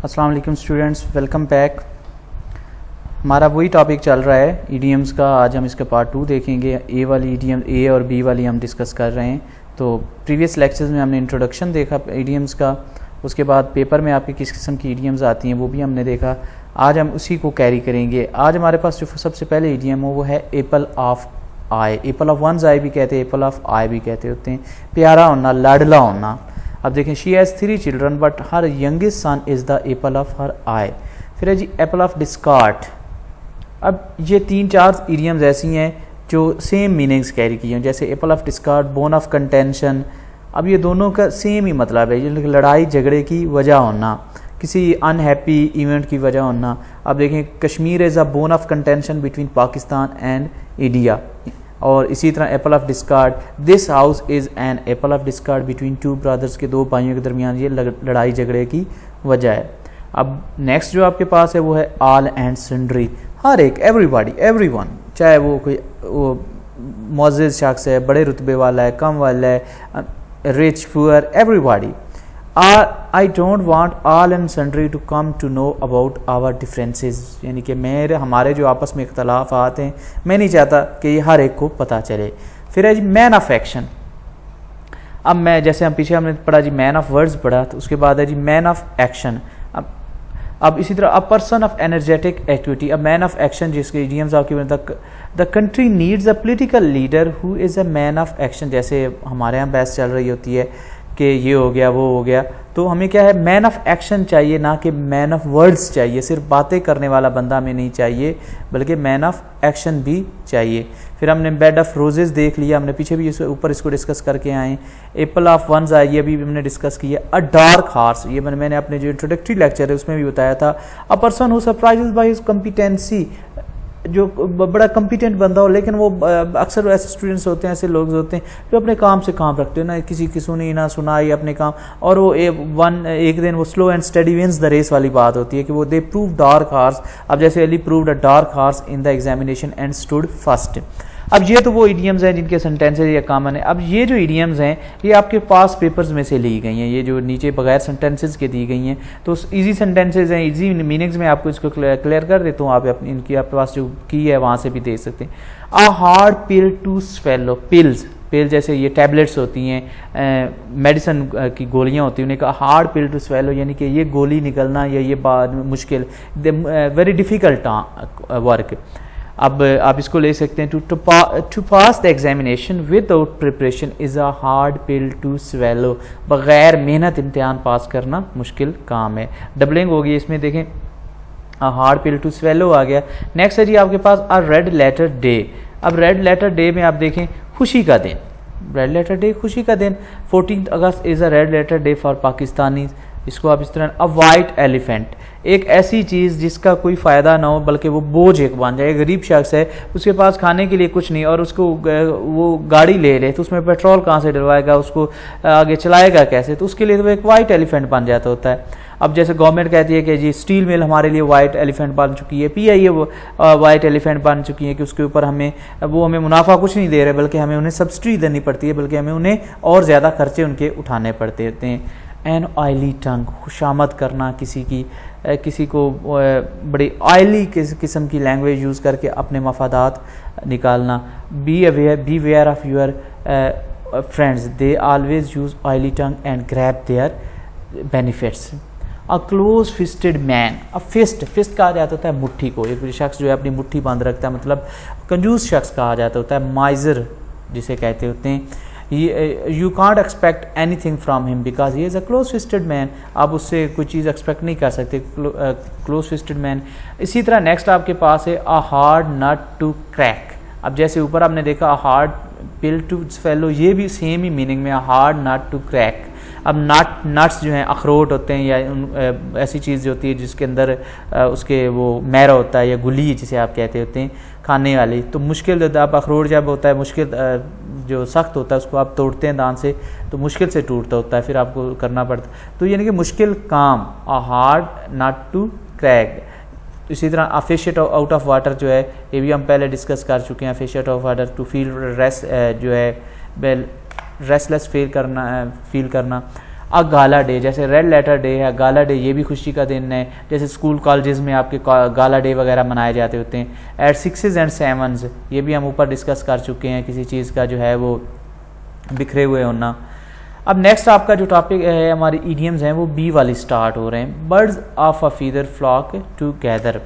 السلام علیکم students, welcome back. ہمارا وہی ٹاپک چل رہا ہے ایڈیمز کا۔ آج ہم اس کا پارٹ 2 دیکھیں گے۔ اے والی ایڈیم، اے اور بی والی ہم ڈسکس کر رہے ہیں۔ تو پریویس لیکچرز میں ہم نے انٹروڈکشن دیکھا ایڈیمز کا، اس کے بعد پیپر میں آپ کی کس قسم کی ایڈیمز آتی ہیں وہ بھی ہم نے دیکھا۔ آج ہم اسی کو کیری کریں گے۔ آج ہمارے پاس جو سب سے پہلے ایڈیم ہو وہ ہے apple of eye. Apple of one's eye بھی کہتے ہیں، ایپل آف آئی بھی کہتے ہوتے ہیں۔ پیارا ہونا، لاڈلا ہونا۔ اب دیکھیں she has 3 children but her youngest son is the apple of her eye. پھر ہے جی ایپل آف ڈسکارٹ۔ اب یہ 3-4 ایڈیمز ایسی ہیں جو سیم میننگز کیری کی ہیں، جیسے apple of discord, bone of contention. اب یہ دونوں کا سیم ہی مطلب ہے، یہ لڑائی جھگڑے کی وجہ ہونا، کسی ان ہیپی ایونٹ کی وجہ ہونا۔ اب دیکھیں Kashmir is a bone of contention between Pakistan and India, اور اسی طرح apple of discord, this house is an apple of discord between 2 brothers کے 2 بھائیوں کے درمیان یہ لڑائی جھگڑے کی وجہ ہے۔ اب نیکسٹ جو آپ کے پاس ہے وہ ہے آل اینڈ سنڈری۔ ہر ایک، ایوری باڈی، ایوری ون، چاہے وہ کوئی معزز شخص ہے، بڑے رتبے والا ہے، کم والا ہے، رچ پور، every body. I don't want all and sundry to come to know about our differences، یعنی کہ ہمارے جو آپس میں اختلافات ہیں میں نہیں چاہتا کہ یہ ہر ایک کو پتہ چلے۔ پھر ہے جی مین آف ایکشن۔ اب میں جیسے پیچھے ہم نے پڑھا جی مین آف ورڈز پڑھا، تو اس کے بعد ہے جی مین آف ایکشن۔ اب اسی طرح پرسن آف انرجیٹک ایکٹیویٹی۔ اب مین آف ایکشن جس کے ایڈیمز آپ کی the country needs a political leader who is a man of action. جیسے ہمارے یہاں بحث چل رہی ہوتی ہے کہ یہ ہو گیا وہ ہو گیا، تو ہمیں کیا ہے مین آف ایکشن چاہیے، نہ کہ مین آف ورڈز چاہیے۔ صرف باتیں کرنے والا بندہ ہمیں نہیں چاہیے بلکہ مین آف ایکشن بھی چاہیے۔ پھر ہم نے بیڈ آف روزز دیکھ لیا، ہم نے پیچھے بھی اوپر اس کو ڈسکس کر کے آئے ہیں۔ ایپل آف ونز آئی، یہ بھی ہم نے ڈسکس کیا۔ اے ڈارک ہارس، یہ میں نے اپنے جو انٹروڈکٹری لیکچر ہے اس میں بھی بتایا تھا۔ A person who surprises by his competency, جو بڑا کمپیٹنٹ بندہ ہو، لیکن وہ اکثر ایسے اسٹوڈنٹس ہوتے ہیں، ایسے لوگ ہوتے ہیں جو اپنے کام سے کام رکھتے ہیں، نہ کسی کی سنی نہ سنائی اپنے کام، اور وہ ایک دن وہ slow and steady wins the race والی بات ہوتی ہے کہ وہ دے پروو ڈارک ہارس۔ اب جیسے Ali proved a dark horse in the examination and stood first. اب یہ تو وہ ایڈیمز ہیں جن کے سینٹینسز یا کامن ہیں۔ اب یہ جو ایڈیمز ہیں یہ آپ کے پاس پیپرز میں سے لی گئی ہیں، یہ جو نیچے بغیر سینٹینسز کے دی گئی ہیں، تو ایزی سینٹینسز ہیں، ایزی میننگز میں آپ کو اس کو کلیئر کر دیتا ہوں۔ آپ ان کی آپ کے پاس جو کی ہے وہاں سے بھی دیکھ سکتے ہیں۔ اے ہارڈ پل ٹو سویلو، پل جیسے یہ ٹیبلٹس ہوتی ہیں، میڈیسن کی گولیاں ہوتی ہیں، انہیں کہا ہارڈ پل ٹو سویلو، یعنی کہ یہ گولی نکلنا یا یہ بات مشکل، ویری ڈیفیکلٹ ورک۔ اب آپ اس کو لے سکتے ہیں to pass the examination without preparation is a hard pill to swallow, بغیر محنت امتحان پاس کرنا مشکل کام ہے۔ ڈبلنگ ہوگی اس میں، دیکھیں ہارڈ پل ٹو سویلو آ گیا۔ نیکسٹ ہے جی آپ کے پاس اے ریڈ لیٹر ڈے۔ اب ریڈ لیٹر ڈے میں آپ دیکھیں خوشی کا دن، ریڈ لیٹر ڈے خوشی کا دن۔ 14 August is a red letter day for Pakistani. اس کو آپ اس طرح اے وائٹ ایلیفینٹ، ایک ایسی چیز جس کا کوئی فائدہ نہ ہو بلکہ وہ بوجھ ایک بن جائے۔ غریب شخص ہے، اس کے پاس کھانے کے لیے کچھ نہیں، اور اس کو وہ گاڑی لے لے تو اس میں پیٹرول کہاں سے ڈلوائے گا، اس کو آگے چلائے گا کیسے، تو اس کے لیے وہ ایک وائٹ ایلیفینٹ بن جاتا ہوتا ہے۔ اب جیسے گورنمنٹ کہتی ہے کہ جی اسٹیل مل ہمارے لیے وائٹ ایلیفینٹ بن چکی ہے، پی آئی اے وہ وائٹ ایلیفینٹ بن چکی ہے کہ اس کے اوپر ہمیں منافع کچھ نہیں دے رہے بلکہ ہمیں انہیں سبسڈی دینی پڑتی ہے، بلکہ ہمیں انہیں اور زیادہ خرچے ان کے اٹھانے پڑتے ہوتے ہیں۔ این آئلی ٹنگ، خوشامد کرنا، کسی کو بڑی آئلی قسم کی لینگویج یوز کر کے اپنے مفادات نکالنا۔ Beware of your friends, they always use oily tongue and grab their benefits. A close fisted man, fist کہا جاتا ہوتا ہے مٹھی کو، ایک شخص جو ہے اپنی مٹھی باندھ رکھتا ہے، مطلب کنجوس شخص کہا جاتا ہوتا ہے، مائزر جسے کہتے ہوتے ہیں۔ You can't expect anything from him because he is a close-fisted man، آپ اس سے کوئی چیز ایکسپیکٹ نہیں کر سکتے، close-fisted man۔ اسی طرح نیکسٹ آپ کے پاس ہے a hard nut to crack۔ اب جیسے اوپر آپ نے دیکھا a hard pill to swallow، یہ بھی سیم ہی میننگ میں a hard nut to crack۔ اب نٹس جو ہیں اخروٹ ہوتے ہیں یا ایسی چیز ہوتی ہے جس کے اندر اس کے وہ میرا ہوتا ہے یا گلی جسے آپ کہتے ہوتے ہیں کھانے والی، تو مشکل ہوتا ہے۔ آپ اخروٹ جب ہوتا ہے مشکل جو سخت ہوتا ہے اس کو آپ توڑتے ہیں دان سے تو مشکل سے ٹوٹتا ہوتا ہے، پھر آپ کو کرنا پڑتا ہے، تو یعنی کہ مشکل کام، a hard nut to crack۔ اسی طرح fish it out of water جو ہے یہ بھی ہم پہلے ڈسکس کر چکے ہیں، fish out of water to feel rest جو ہے ریسٹ لیس فیل کرنا۔ گالا ڈے، جیسے ریڈ لیٹر ڈے ہے، گالا ڈے یہ بھی خوشی کا دن ہے، جیسے اسکول کالجز میں آپ کے گالا ڈے وغیرہ منائے جاتے ہوتے ہیں. ایٹ 6s and 7s یہ بھی ہم اوپر ڈسکس کر چکے ہیں، کسی چیز کا جو ہے وہ بکھرے ہوئے ہونا. اب نیکسٹ آپ کا جو ٹاپک ہے ہماری ایڈیمز ہیں وہ بی والی سٹارٹ ہو رہے ہیں. Birds of a feather flock together.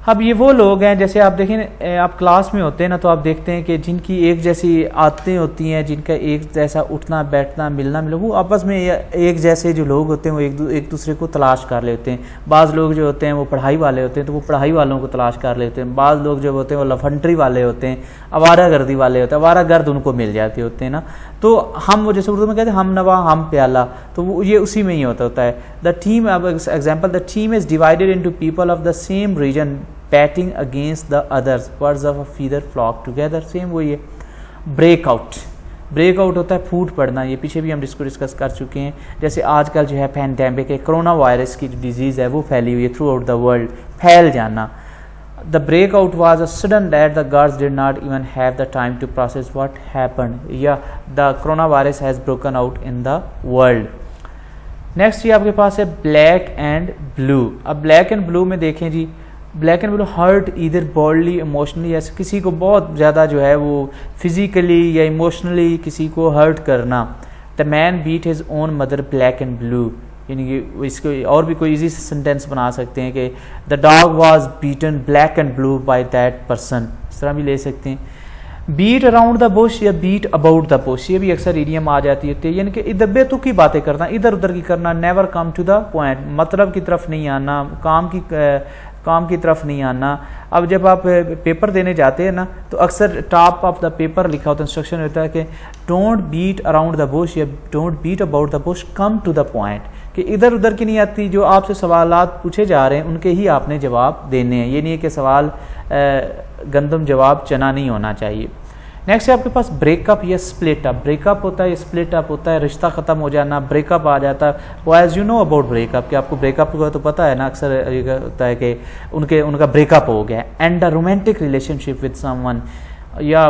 اب یہ وہ لوگ ہیں، جیسے آپ دیکھیں آپ کلاس میں ہوتے ہیں نا تو آپ دیکھتے ہیں کہ جن کی ایک جیسی عادتیں ہوتی ہیں، جن کا ایک جیسا اٹھنا بیٹھنا ملنا وہ آپس میں ایک جیسے جو لوگ ہوتے ہیں وہ ایک دوسرے کو تلاش کر لیتے ہیں. بعض لوگ جو ہوتے ہیں وہ پڑھائی والے ہوتے ہیں تو وہ پڑھائی والوں کو تلاش کر لیتے ہیں. بعض لوگ جو ہوتے ہیں وہ لفنٹری والے ہوتے ہیں، آوارہ گردی والے ہوتے ہیں، آوارہ گرد ان کو مل جاتے ہوتے ہیں نا. تو ہم وہ جیسے اردو میں کہتے ہیں ہم نوا ہم پیالہ، تو وہ یہ اسی میں ہی ہوتا ہے. دا ٹیم، اب example, the team is divided into people of the same region betting against the others. Birds of a feather flock together, same وہی ہے. بریک آؤٹ، بریک آؤٹ ہوتا ہے پھوٹ پڑنا، یہ پیچھے بھی ہم ڈسکس کر چکے ہیں. جیسے آج کل جو ہے پینڈیمک ہے، کرونا وائرس کی جو ڈیزیز ہے وہ پھیلی ہوئی ہے تھرو آؤٹ دا ورلڈ، پھیل جانا. The break out was a sudden that the guards did not even have the time to process what happened, یا the corona virus has broken out in the world. Next یہ آپ کے پاس ہے black and بلو. اب black and blue میں دیکھیں جی، black and blue hurt either badly emotionally, ایسے کسی کو بہت زیادہ جو ہے وہ فزیکلی یا ایموشنلی کسی کو ہرٹ کرنا. The man beat his own mother black and blue, یعنی کہ اس کو اور بھی کوئی ایزی سینٹینس بنا سکتے ہیں کہ the dog was beaten black and blue by that person, اس طرح بھی لے سکتے ہیں. بیٹ اراؤنڈ دا بش یا بیٹ اباؤٹ دا بش، یہ بھی اکثر ایڈیم آ جاتی ہوتی ہے، یعنی کہ ادھر بے تک کی باتیں کرنا، ادھر ادھر کی کرنا. Never come to the point, مطلب کی طرف نہیں آنا، کام کی طرف نہیں آنا. اب جب آپ پیپر دینے جاتے ہیں نا تو اکثر ٹاپ آف دا پیپر لکھا ہوتا ہے، انسٹرکشن ہوتا ہے کہ don't beat around the bush یا don't beat about the bush, come to the point, کہ ادھر ادھر کی نہیں آتی. جو آپ سے سوالات پوچھے جا رہے ہیں ان کے ہی آپ نے جواب دینے ہیں، یہ نہیں ہے کہ سوال گندم جواب چنا نہیں ہونا چاہیے. نیکسٹ ہے آپ کے پاس بریک اپ یا اسپلٹ اپ. بریک اپ ہوتا ہے یا اسپلٹ اپ ہوتا ہے رشتہ ختم ہو جانا، بریک اپ آ جاتا ہے. Boys you know about break up, کہ آپ کو بریک اپ کا تو پتہ ہے نا، اکثر یہ ہوتا ہے کہ ان کا بریک اپ ہو گیا. And the romantic relation ship with some one, یا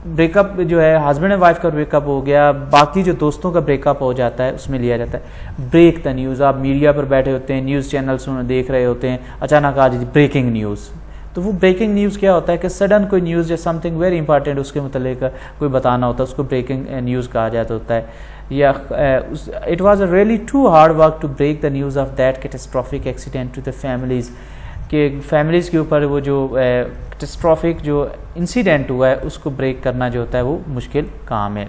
بریک اپ جو ہے ہسبینڈ اینڈ وائف کا بریک اپ ہو گیا، باقی جو دوستوں کا بریک اپ ہو جاتا ہے اس میں لیا جاتا ہے. بریک دا نیوز، آپ میڈیا پر بیٹھے ہوتے ہیں، نیوز چینلس دیکھ رہے ہوتے ہیں، اچانک آ جاتی بریکنگ نیوز. تو وہ بریکنگ نیوز کیا ہوتا ہے کہ سڈن کوئی نیوز یا سم تھنگ ویری امپارٹینٹ اس کے متعلق کوئی بتانا ہوتا ہے، اس کو بریکنگ نیوز کہا جاتا ہوتا ہے. یا it was a really too hard work to break the news of that catastrophic accident to the families, کہ فیملیز کے اوپر وہ جو کیٹاسٹرافک جو انسیڈنٹ ہوا ہے اس کو بریک کرنا جو ہوتا ہے وہ مشکل کام ہے.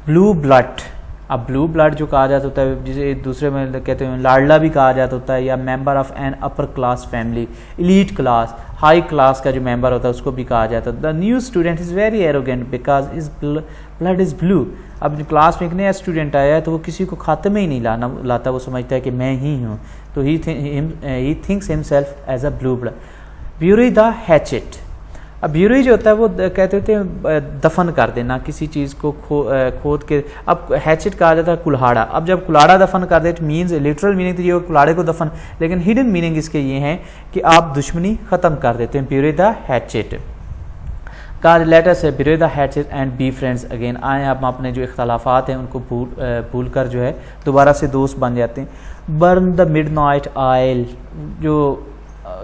بلو بلڈ، اب بلو بلڈ جو کہا جاتا ہوتا ہے جسے دوسرے میں کہتے ہیں لاڈلا بھی کہا جاتا ہوتا ہے، یا member of an upper class family, elite class, high class کا جو ممبر ہوتا ہے اس کو بھی کہا جاتا ہے. The new student is very arrogant because his blood is blue. اب کلاس میں ایک نیا اسٹوڈنٹ آیا ہے تو وہ کسی کو کھاتے میں ہی نہیں لاتا، وہ سمجھتا ہے کہ میں ہی ہوں، تو he thinks himself as a blue blood. Bury the hatchet. اب بیوری جو ہوتا ہے وہ کہتے ہوتے ہیں دفن کر دینا کسی چیز کو کھود کے. اب ہیچٹ کہا جاتا ہے کلہاڑا. اب جب کلہاڑا دفن کر دے مینز لٹرل میننگ تو یہ کلہاڑے کو دفن، لیکن ہڈن میننگ اس کے یہ ہیں کہ آپ دشمنی ختم کر دیتے ہیں. بیوری دا ہیچٹ. لیٹر سے بیوری the hatch and be friends again. آئیں آپ اپنے جو اختلافات ہیں ان کو بھول کر جو ہے دوبارہ سے دوست بن جاتے ہیں. Burn the midnight oil, جو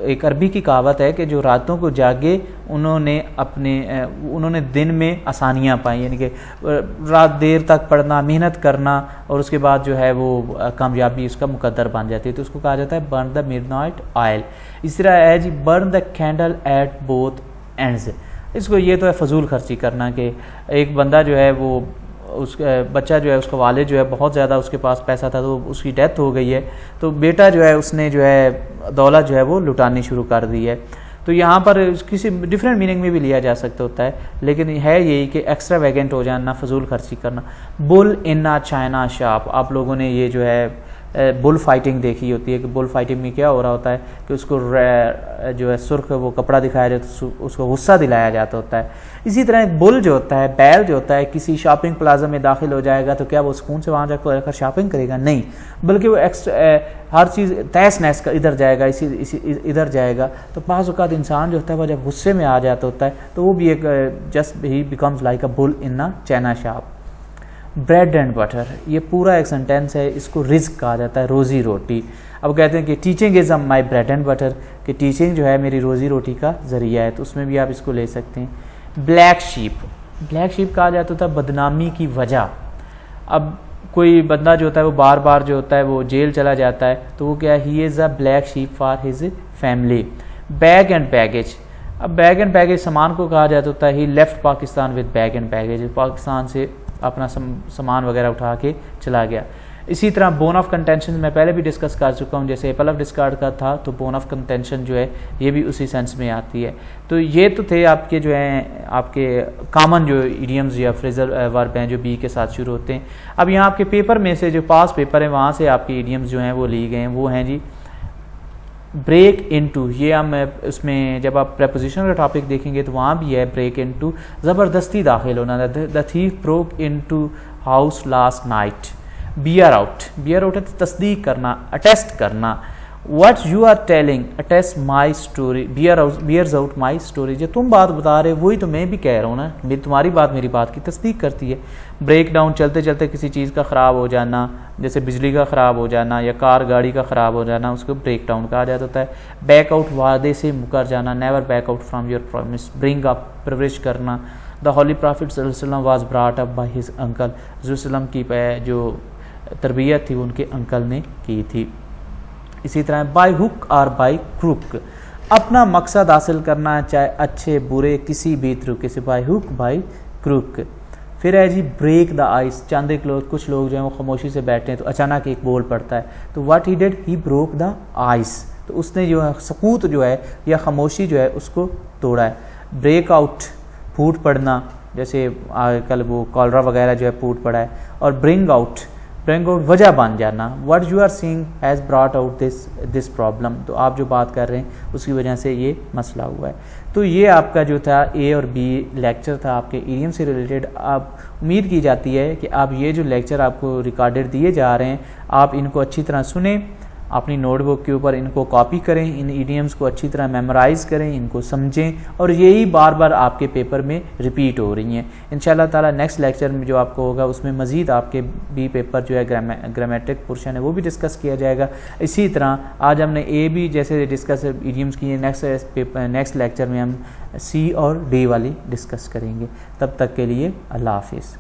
ایک عربی کی کہاوت ہے کہ جو راتوں کو جاگے انہوں نے دن میں آسانیاں پائیں، یعنی کہ رات دیر تک پڑھنا، محنت کرنا اور اس کے بعد جو ہے وہ کامیابی اس کا مقدر بن جاتی ہے، تو اس کو کہا جاتا ہے burn the midnight oil. اس طرح ہے جی burn the candle at both ends. اس کو یہ تو ہے فضول خرچی کرنا، کہ ایک بندہ جو ہے وہ اس کا بچہ جو ہے اس کا والد جو ہے بہت زیادہ اس کے پاس پیسہ تھا تو اس کی ڈیتھ ہو گئی ہے، تو بیٹا جو ہے اس نے جو ہے دولت جو ہے وہ لٹانی شروع کر دی ہے. تو یہاں پر کسی ڈفرینٹ میننگ میں بھی لیا جا سکتا ہوتا ہے، لیکن ہے یہی کہ ایکسٹرا ویگنٹ ہو جانا، فضول خرچی کرنا. بل ان چائنا شاپ. آپ لوگوں نے یہ جو ہے بل فائٹنگ دیکھی ہوتی ہے کہ بل فائٹنگ میں کیا ہو رہا ہوتا ہے کہ اس کو جو ہے سرخ وہ کپڑا دکھایا جاتا ہے، اس کو غصہ دلایا جاتا ہوتا ہے. اسی طرح ایک بل جو ہوتا ہے، بیل جو ہوتا ہے، کسی شاپنگ پلازا میں داخل ہو جائے گا تو کیا وہ سکون سے وہاں جا کر شاپنگ کرے گا؟ نہیں، بلکہ وہ ہر چیز تیس نیس کا ادھر جائے گا، ادھر جائے گا. تو بعض اوقات انسان جو ہوتا ہے وہ جب غصے میں آ جاتا ہوتا ہے تو وہ بھی ایک جسٹ ہی becomes like a bull in china shop. Bread and butter, یہ پورا ایک سینٹینس ہے، اس کو رزق کہا جاتا ہے، روزی روٹی. اب کہتے ہیں کہ teaching is my bread and butter, کہ ٹیچنگ جو ہے میری روزی روٹی کا ذریعہ ہے، تو اس میں بھی آپ اس کو لے سکتے ہیں. بلیک شیپ، بلیک شیپ کہا جاتا تھا بدنامی کی وجہ. اب کوئی بندہ جو ہوتا ہے وہ بار بار جو ہوتا ہے وہ جیل چلا جاتا ہے، تو وہ کیا ہے، he is a black sheep for his family. Bag and baggage, اب بیگ اینڈ بیگیج سامان کو کہا جاتا ہوتا ہے، he left Pakistan with bag and baggage, Pakistan سے اپنا سامان وغیرہ اٹھا کے چلا گیا. اسی طرح بون آف کنٹینشن میں پہلے بھی ڈسکس کر چکا ہوں، جیسے ایپل آف ڈسکارڈ کا تھا تو بون آف کنٹینشن جو ہے یہ بھی اسی سینس میں آتی ہے. تو یہ تو تھے آپ کے جو ہیں آپ کے کامن جو ایڈیمز یا فریزل ورب ہیں جو بی کے ساتھ شروع ہوتے ہیں. اب یہاں آپ کے پیپر میں سے جو پاس پیپر ہیں وہاں سے آپ کے ایڈیمز جو ہیں وہ لیے گئے ہیں، وہ ہیں جی بریک انٹو. یہ ہم اس میں جب آپ پریپوزیشن کا ٹاپک دیکھیں گے تو وہاں بھی ہے بریک انٹو، زبردستی داخل ہونا. The thief broke into house last night. Bear out, bear out ہے تصدیق کرنا، اٹیسٹ کرنا. What you are telling attest my story, bears out my story, جو تم بات بتا رہے وہی تو میں بھی کہہ رہا ہوں نا، تمہاری بات میری بات کی تصدیق کرتی ہے. بریک ڈاؤن، چلتے چلتے کسی چیز کا خراب ہو جانا، جیسے بجلی کا خراب ہو جانا یا کار گاڑی کا خراب ہو جانا، اس کو بریک ڈاؤن کہا جاتا ہوتا ہے. بیک آؤٹ، وعدے سے مکر جانا، never back out from your promise. Bring up, پرورش کرنا. دا ہولی پرافٹ صلی اللہ علیہ وسلم was brought up by his uncle, حضور وسلم کی جو تربیت تھی ان کے انکل نے کی تھی. اسی طرح بائی ہک اور بائی کروک، اپنا مقصد حاصل کرنا چاہے اچھے برے کسی بھی طریقے سے. By hook by crook. پھر ہے جی بریک دا آئس. چند ایک لوگ، کچھ لوگ جو ہیں وہ خاموشی سے بیٹھے ہیں تو اچانک ایک بول پڑتا ہے، تو what he did, he broke the ice, تو اس نے جو ہے سکوت جو ہے یا خاموشی جو ہے اس کو توڑا ہے. بریک آؤٹ، پھوٹ پڑنا، جیسے کل وہ کالرا وغیرہ جو ہے پھوٹ پڑا ہے. اور برنگ آؤٹ، برنگ آؤٹ وجہ بن جانا. What you are saying has brought out this problem, تو آپ جو بات کر رہے ہیں اس کی وجہ سے یہ مسئلہ ہوا ہے. تو یہ آپ کا جو تھا اے اور بی لیکچر تھا آپ کے ایڈیم سے ریلیٹڈ. آپ امید کی جاتی ہے کہ آپ یہ جو لیکچر آپ کو ریکارڈڈ دیے جا رہے ہیں آپ ان کو اچھی طرح سنیں، اپنی نوٹ بک کے اوپر ان کو کاپی کریں، ان ایڈیمز کو اچھی طرح میمورائز کریں، ان کو سمجھیں، اور یہی بار بار آپ کے پیپر میں ریپیٹ ہو رہی ہیں. انشاءاللہ تعالی نیکسٹ لیکچر میں جو آپ کو ہوگا اس میں مزید آپ کے بی پیپر جو ہے گرامیٹک پورشن ہے وہ بھی ڈسکس کیا جائے گا. اسی طرح آج ہم نے اے بی جیسے ڈسکس ایڈیمز کی، نیکسٹ لیکچر میں ہم سی اور ڈی والی ڈسکس کریں گے. تب تک کے لیے اللہ حافظ.